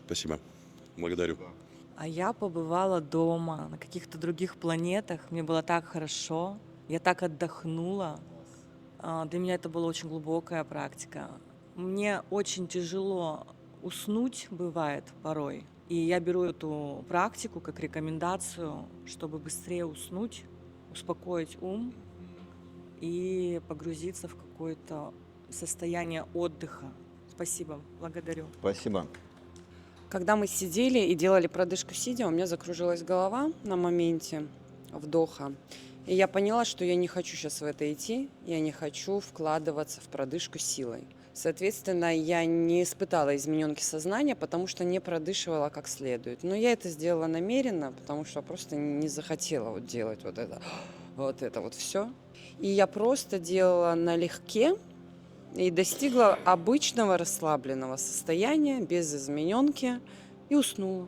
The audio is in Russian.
Спасибо. Благодарю. А я побывала дома, на каких-то других планетах. Мне было так хорошо. Я так отдохнула. Для меня это была очень глубокая практика. Мне очень тяжело уснуть бывает порой. И я беру эту практику как рекомендацию, чтобы быстрее уснуть, успокоить ум и погрузиться в какое-то состояние отдыха. Спасибо, благодарю. Спасибо. Когда мы сидели и делали продышку сидя, у меня закружилась голова на моменте вдоха. И я поняла, что я не хочу сейчас в это идти, я не хочу вкладываться в продышку силой. Соответственно, я не испытала измененки сознания, потому что не продышивала как следует. Но я это сделала намеренно, потому что просто не захотела вот делать вот это вот все. И я просто делала налегке и достигла обычного расслабленного состояния, без измененки, и уснула.